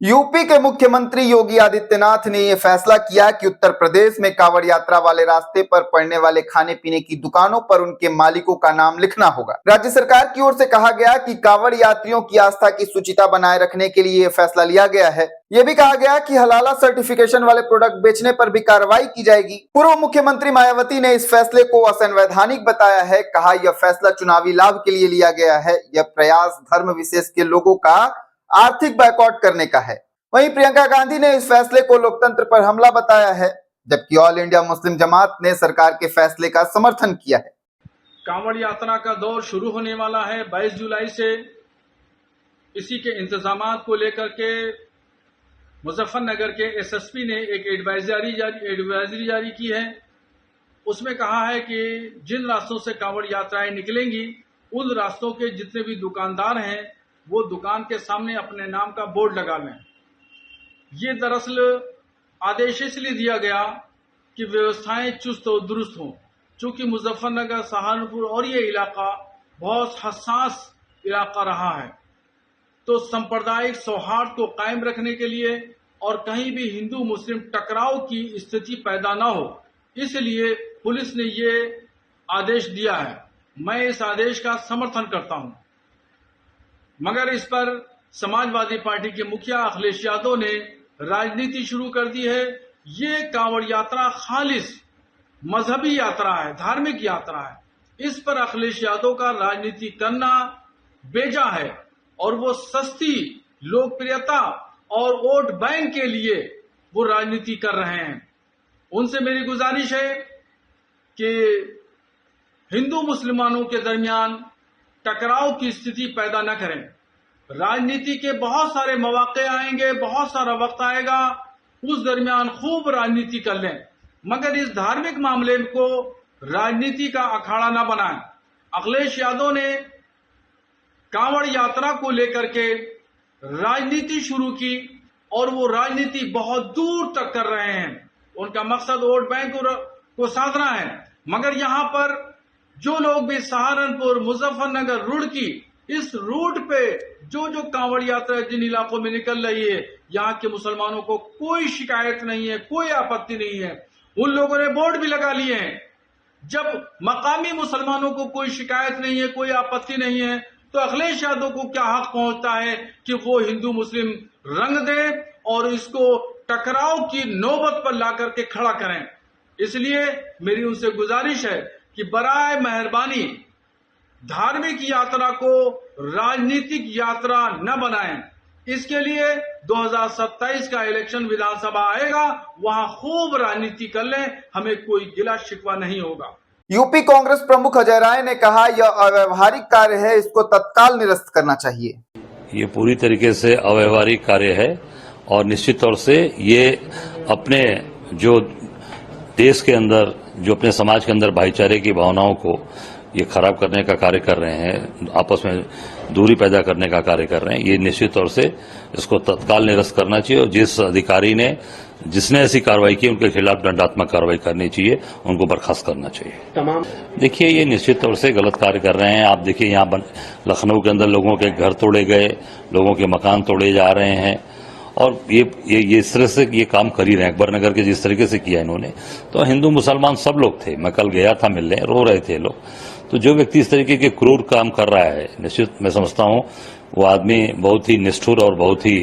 UP के मुख्यमंत्री योगी आदित्यनाथ ने यह फैसला किया कि उत्तर प्रदेश में कांवड़ यात्रा वाले रास्ते पर पड़ने वाले खाने पीने की दुकानों पर उनके मालिकों का नाम लिखना होगा। राज्य सरकार की ओर से कहा गया कि कांवड़ यात्रियों की आस्था की सूचिता बनाए रखने के लिए यह फैसला लिया गया है। यह भी कहा गया कि हलाला सर्टिफिकेशन वाले प्रोडक्ट बेचने पर भी कार्रवाई की जाएगी। पूर्व मुख्यमंत्री मायावती ने इस फैसले को असंवैधानिक बताया है। कहा यह फैसला चुनावी लाभ के लिए लिया गया है। यह प्रयास धर्म विशेष के लोगों का आर्थिक बायकॉट करने का है। वहीं प्रियंका गांधी ने इस फैसले को लोकतंत्र पर हमला बताया है, जबकि ऑल इंडिया मुस्लिम जमात ने सरकार के फैसले का समर्थन किया है। कांवड़ यात्रा का दौर शुरू होने वाला है 22 जुलाई से। इसी के इंतजामात को लेकर के मुजफ्फरनगर के एसएसपी ने एक एडवाइजरी जारी की है। उसमें कहा है कि जिन रास्तों से कांवड़ यात्राएं निकलेंगी उन रास्तों के जितने भी दुकानदार हैं वो दुकान के सामने अपने नाम का बोर्ड लगा लें। ये दरअसल आदेश इसलिए दिया गया कि व्यवस्थाएं चुस्त और दुरुस्त हों। चूंकि मुजफ्फरनगर, सहारनपुर और ये इलाका बहुत हसास इलाका रहा है, तो सांप्रदायिक सौहार्द को कायम रखने के लिए और कहीं भी हिंदू मुस्लिम टकराव की स्थिति पैदा न हो, इसलिए पुलिस ने ये आदेश दिया है। मैं इस आदेश का समर्थन करता हूं, मगर इस पर समाजवादी पार्टी के मुखिया अखिलेश यादव ने राजनीति शुरू कर दी है। ये कांवड़ यात्रा खालिस मजहबी यात्रा है, धार्मिक यात्रा है। इस पर अखिलेश यादव का राजनीति करना बेजा है और वो सस्ती लोकप्रियता और वोट बैंक के लिए वो राजनीति कर रहे हैं। उनसे मेरी गुजारिश है कि हिंदू मुसलमानों के दरमियान टकराव की स्थिति पैदा न करें। राजनीति के बहुत सारे मौके आएंगे, बहुत सारा वक्त आएगा, उस दरमियान खूब राजनीति कर लें, मगर इस धार्मिक मामले को राजनीति का अखाड़ा न बनाएं। अखिलेश यादव ने कांवड़ यात्रा को लेकर के राजनीति शुरू की और वो राजनीति बहुत दूर तक कर रहे हैं। उनका मकसद वोट बैंक को साधना है, मगर यहाँ पर जो लोग भी सहारनपुर, मुजफ्फरनगर, रुड़की, इस रूट पे जो कांवड़ यात्रा जिन इलाकों में निकल रही है, यहाँ के मुसलमानों को कोई शिकायत नहीं है, कोई आपत्ति नहीं है। उन लोगों ने बोर्ड भी लगा लिए हैं। जब मकामी मुसलमानों को कोई शिकायत नहीं है, कोई आपत्ति नहीं है, तो अखिलेश यादव को क्या हक पहुंचता है कि वो हिंदू मुस्लिम रंग दें और इसको टकराव की नौबत पर ला करके खड़ा करें। इसलिए मेरी उनसे गुजारिश है कि बराए मेहरबानी धार्मिक यात्रा को राजनीतिक यात्रा न बनाएं। इसके लिए 2027 का इलेक्शन विधानसभा आएगा, वहां खूब राजनीति कर लें, हमें कोई गिला शिकवा नहीं होगा। यूपी कांग्रेस प्रमुख अजय राय ने कहा यह अव्यवहारिक कार्य है, इसको तत्काल निरस्त करना चाहिए। ये पूरी तरीके से अव्यवहारिक कार्य है और निश्चित तौर से ये अपने जो देश के अंदर, जो अपने समाज के अंदर भाईचारे की भावनाओं को ये खराब करने का कार्य कर रहे हैं, आपस में दूरी पैदा करने का कार्य कर रहे हैं। ये निश्चित तौर से इसको तत्काल निरस्त करना चाहिए और जिस अधिकारी ने जिसने ऐसी कार्रवाई की उनके खिलाफ दंडात्मक कार्रवाई करनी चाहिए, उनको बर्खास्त करना चाहिए। तमाम देखिए, ये निश्चित तौर से गलत कार्य कर रहे हैं। आप देखिए, यहाँ लखनऊ के अंदर लोगों के घर तोड़े गए, लोगों के मकान तोड़े जा रहे हैं और ये इस तरह से ये काम कर ही रहे हैं। अकबर नगर के जिस तरीके से किया इन्होंने, तो हिंदू मुसलमान सब लोग थे। मैं कल गया था मिलने, रो रहे थे लोग। तो जो व्यक्ति इस तरीके के क्रूर काम कर रहा है, निश्चित मैं समझता हूं वो आदमी बहुत ही निष्ठुर और बहुत ही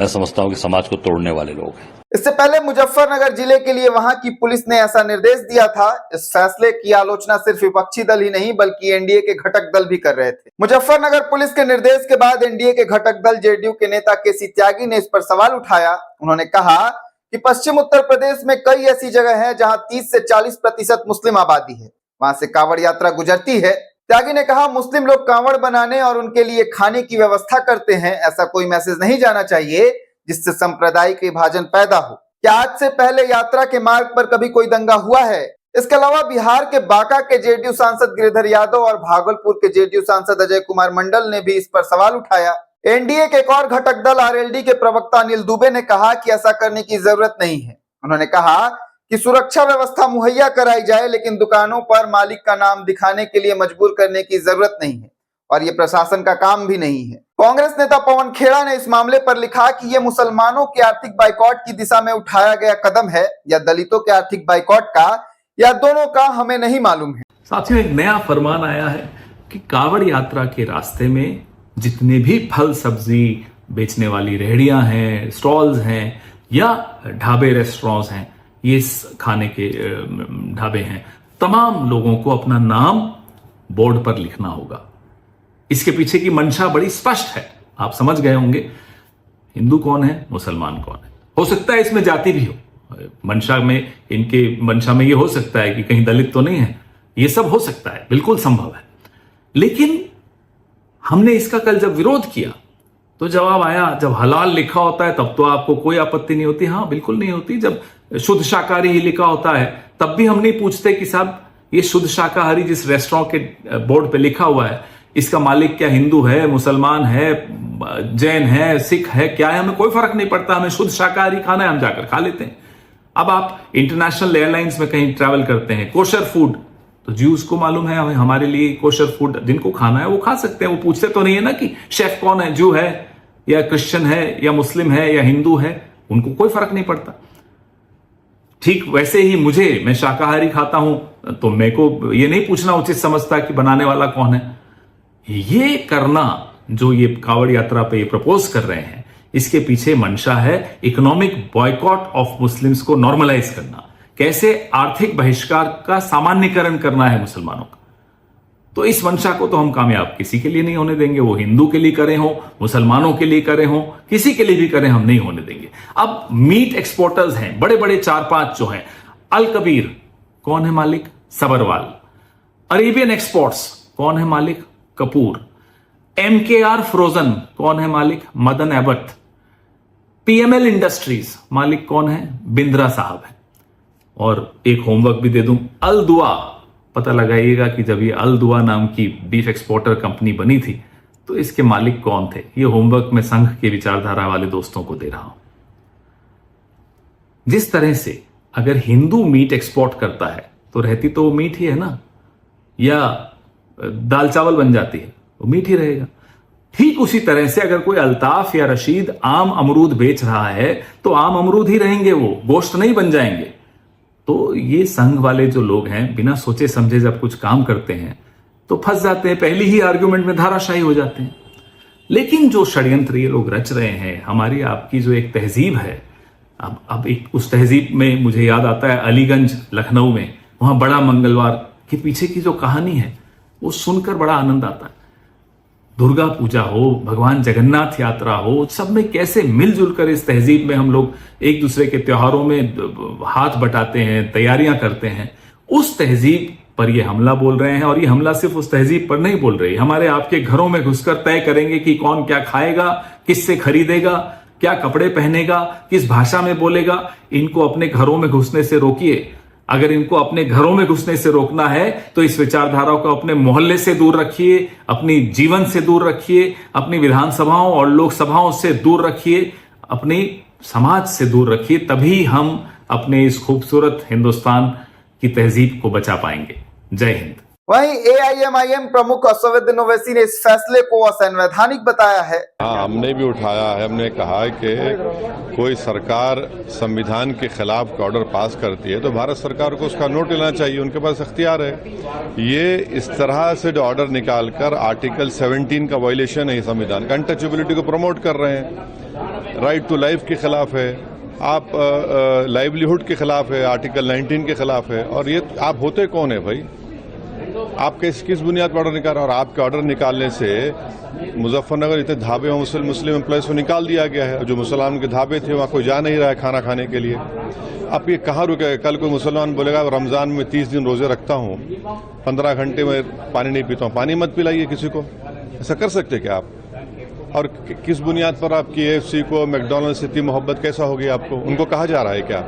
मैं समझता हूं कि समाज को तोड़ने वाले लोग हैं। इससे पहले मुजफ्फरनगर जिले के लिए वहां की पुलिस ने ऐसा निर्देश दिया था। इस फैसले की आलोचना सिर्फ विपक्षी दल ही नहीं बल्कि एनडीए के घटक दल भी कर रहे थे। मुजफ्फरनगर पुलिस के निर्देश के बाद एनडीए के घटक दल जेडीयू के नेता केसी त्यागी ने इस पर सवाल उठाया। उन्होंने कहा कि पश्चिम उत्तर प्रदेश में कई ऐसी जगह है जहां 30 से 40% मुस्लिम आबादी है, वहां से कांवड़ यात्रा गुजरती है। त्यागी ने कहा मुस्लिम लोग कांवड़ बनाने और उनके लिए खाने की व्यवस्था करते हैं। ऐसा कोई मैसेज नहीं जाना चाहिए जिससे सांप्रदायिक विभाजन पैदा हो। क्या आज से पहले यात्रा के मार्ग पर कभी कोई दंगा हुआ है? इसके अलावा बिहार के बांका के जेडीयू सांसद गिरिधर यादव और भागलपुर के जेडीयू सांसद अजय कुमार मंडल ने भी इस पर सवाल उठाया। एनडीए के एक और घटक दल आरएलडी के प्रवक्ता अनिल दुबे ने कहा कि ऐसा करने की जरूरत नहीं है। उन्होंने कहा कि सुरक्षा व्यवस्था मुहैया कराई जाए, लेकिन दुकानों पर मालिक का नाम दिखाने के लिए मजबूर करने की जरूरत नहीं है और ये प्रशासन का काम भी नहीं है। कांग्रेस नेता पवन खेड़ा ने इस मामले पर लिखा कि यह मुसलमानों के आर्थिक बाइकॉट की दिशा में उठाया गया कदम है या दलितों के आर्थिक बाइकॉट का या दोनों का हमें नहीं मालूम है। साथियों, एक नया फरमान आया है कि कांवड़ यात्रा के रास्ते में जितने भी फल सब्जी बेचने वाली रेहड़ियां हैं, स्टॉल्स हैं या ढाबे रेस्टोरेंट्स हैं, ये खाने के ढाबे हैं, तमाम लोगों को अपना नाम बोर्ड पर लिखना होगा। इसके पीछे की मंशा बड़ी स्पष्ट है, आप समझ गए होंगे। हिंदू कौन है, मुसलमान कौन है। हो सकता है इसमें जाति भी हो, मंशा में, इनके मंशा में यह हो सकता है कि कहीं दलित तो नहीं है, यह सब हो सकता है, बिल्कुल संभव है। लेकिन हमने इसका कल जब विरोध किया तो जवाब आया, जब हलाल लिखा होता है तब तो आपको कोई आपत्ति नहीं होती। हाँ, बिल्कुल नहीं होती। जब शुद्ध शाकाहारी ही लिखा होता है तब भी हम नहीं पूछते कि साहब ये शुद्ध शाकाहारी जिस रेस्टोरेंट के बोर्ड पे लिखा हुआ है, इसका मालिक क्या हिंदू है, मुसलमान है, जैन है, सिख है, क्या है, हमें कोई फर्क नहीं पड़ता। हमें शुद्ध शाकाहारी खाना है, हम जाकर खा लेते हैं। अब आप इंटरनेशनल एयरलाइंस में कहीं ट्रैवल करते हैं, कोशर फूड, तो ज्यूज को मालूम है, हमें हमारे लिए कोशर फूड जिनको खाना है वो खा सकते हैं। वो पूछते तो नहीं है ना कि शेफ कौन है, जू है या क्रिश्चियन है या मुस्लिम है या हिंदू है, उनको कोई फर्क नहीं पड़ता। ठीक वैसे ही मैं शाकाहारी खाता हूं तो मेरे को ये नहीं पूछना उचित समझता कि बनाने वाला कौन है। ये करना जो ये कांवड़ यात्रा पे ये प्रपोज कर रहे हैं, इसके पीछे मंशा है इकोनॉमिक बॉयकॉट ऑफ मुस्लिम्स को नॉर्मलाइज करना, कैसे आर्थिक बहिष्कार का सामान्यकरण करना है मुसलमानों का। तो इस मंशा को तो हम कामयाब किसी के लिए नहीं होने देंगे, वो हिंदू के लिए करें हो, मुसलमानों के लिए करें हो, किसी के लिए भी करें, हम नहीं होने देंगे। अब मीट एक्सपोर्टर्स हैं बड़े बड़े 4-5 जो हैं, अल कबीर कौन है मालिक, सबरवाल। अरेबियन एक्सपोर्ट्स कौन है मालिक, कपूर। MKR फ्रोजन कौन है मालिक, मदन एबट। PML इंडस्ट्रीज मालिक कौन है, बिंद्रा साहब है। और एक होमवर्क भी दे दूं, अल दुआ, पता लगाइएगा कि जब ये अल दुआ नाम की बीफ एक्सपोर्टर कंपनी बनी थी तो इसके मालिक कौन थे। ये होमवर्क मैं संघ के विचारधारा वाले दोस्तों को दे रहा हूं। जिस तरह से अगर हिंदू मीट एक्सपोर्ट करता है तो रहती तो वो मीट ही है ना, या दाल चावल बन जाती है, वो मीट ही रहेगा। ठीक उसी तरह से अगर कोई अल्ताफ या रशीद आम अमरूद बेच रहा है तो आम अमरूद ही रहेंगे, वो गोश्त नहीं बन जाएंगे। तो ये संघ वाले जो लोग हैं बिना सोचे समझे जब कुछ काम करते हैं तो फंस जाते हैं, पहली ही आर्ग्यूमेंट में धाराशायी हो जाते हैं। लेकिन जो षड्यंत्र ये लोग रच रहे हैं, हमारी आपकी जो एक तहजीब है, अब एक उस तहजीब में मुझे याद आता है अलीगंज लखनऊ में, वहां बड़ा मंगलवार के पीछे की जो कहानी है वो सुनकर बड़ा आनंद आता है। दुर्गा पूजा हो, भगवान जगन्नाथ यात्रा हो, सब में कैसे मिलजुल कर इस तहजीब में हम लोग एक दूसरे के त्योहारों में हाथ बटाते हैं, तैयारियां करते हैं। उस तहजीब पर ये हमला बोल रहे हैं, और ये हमला सिर्फ उस तहजीब पर नहीं बोल रही, हमारे आपके घरों में घुसकर तय करेंगे कि कौन क्या खाएगा, किससे खरीदेगा, क्या कपड़े पहनेगा, किस भाषा में बोलेगा। इनको अपने घरों में घुसने से रोकिए। अगर इनको अपने घरों में घुसने से रोकना है तो इस विचारधारा को अपने मोहल्ले से दूर रखिए, अपनी जीवन से दूर रखिए, अपनी विधानसभाओं और लोकसभाओं से दूर रखिए, अपनी समाज से दूर रखिए। तभी हम अपने इस खूबसूरत हिंदुस्तान की तहजीब को बचा पाएंगे। जय हिंद। वहीं AIMIM प्रमुख असदुद्दीन ओवैसी ने इस फैसले को असंवैधानिक बताया है। हाँ, हमने भी उठाया है। हमने कहा है कि कोई सरकार संविधान के खिलाफ ऑर्डर पास करती है तो भारत सरकार को उसका नोट लेना चाहिए, उनके पास अख्तियार है। ये इस तरह से ऑर्डर निकालकर आर्टिकल 17 का वायलेशन है संविधान का, अनटचेबिलिटी को प्रमोट कर रहे हैं। राइट टू लाइफ के खिलाफ है, आप लाइवलीहुड के खिलाफ है, आर्टिकल 19 के खिलाफ है। और ये आप होते कौन है भाई, आप किस बुनियाद पर ऑर्डर निकाल रहे हैं? और आपके ऑर्डर निकालने से मुजफ्फरनगर इतने ढाबे में मुस्लिम एम्प्लॉयज को निकाल दिया गया है। जो मुसलमान के ढाबे थे वहाँ कोई जा नहीं रहा है खाना खाने के लिए। अब ये कहाँ रुकेगा? कल कोई मुसलमान बोलेगा रमजान में 30 दिन रोजे रखता हूँ, 15 घंटे में पानी नहीं पीता हूँ, पानी मत पिलाइए किसी को। ऐसा कर सकते क्या आप? और किस बुनियाद पर आपकी AFC को मैकडॉनल्ड से इतनी मोहब्बत कैसा होगी आपको? उनको कहा जा रहा है क्या?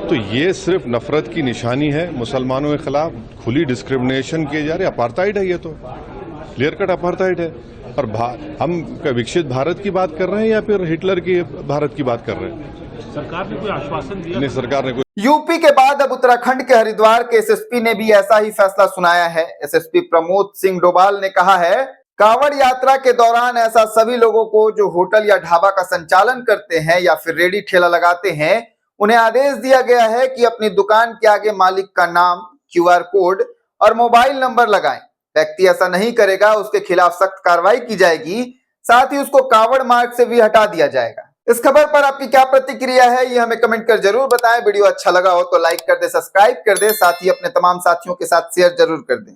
तो ये सिर्फ नफरत की निशानी है मुसलमानों के खिलाफ, खुली डिस्क्रिमिनेशन किए जा रहे, अपार्थाइड है। ये तो क्लियर कट अपार्थाइड है। और हम विकसित भारत की बात कर रहे हैं या फिर हिटलर की भारत की बात कर रहे हैं? सरकार ने कोई आश्वासन दिया नहीं, सरकार ने कोई। यूपी के बाद अब उत्तराखंड के हरिद्वार के SSP ने भी ऐसा ही फैसला सुनाया है। SSP प्रमोद सिंह डोभाल ने कहा है कांवड़ यात्रा के दौरान ऐसा सभी लोगों को जो होटल या ढाबा का संचालन करते हैं या फिर रेडी ठेला लगाते हैं, उन्हें आदेश दिया गया है कि अपनी दुकान के आगे मालिक का नाम, QR कोड और मोबाइल नंबर लगाएं। व्यक्ति ऐसा नहीं करेगा, उसके खिलाफ सख्त कार्रवाई की जाएगी, साथ ही उसको कांवड़ मार्ग से भी हटा दिया जाएगा। इस खबर पर आपकी क्या प्रतिक्रिया है, ये हमें कमेंट कर जरूर बताएं। वीडियो अच्छा लगा हो तो लाइक कर दे, सब्सक्राइब कर दे, साथ ही अपने तमाम साथियों के साथ शेयर जरूर कर दें।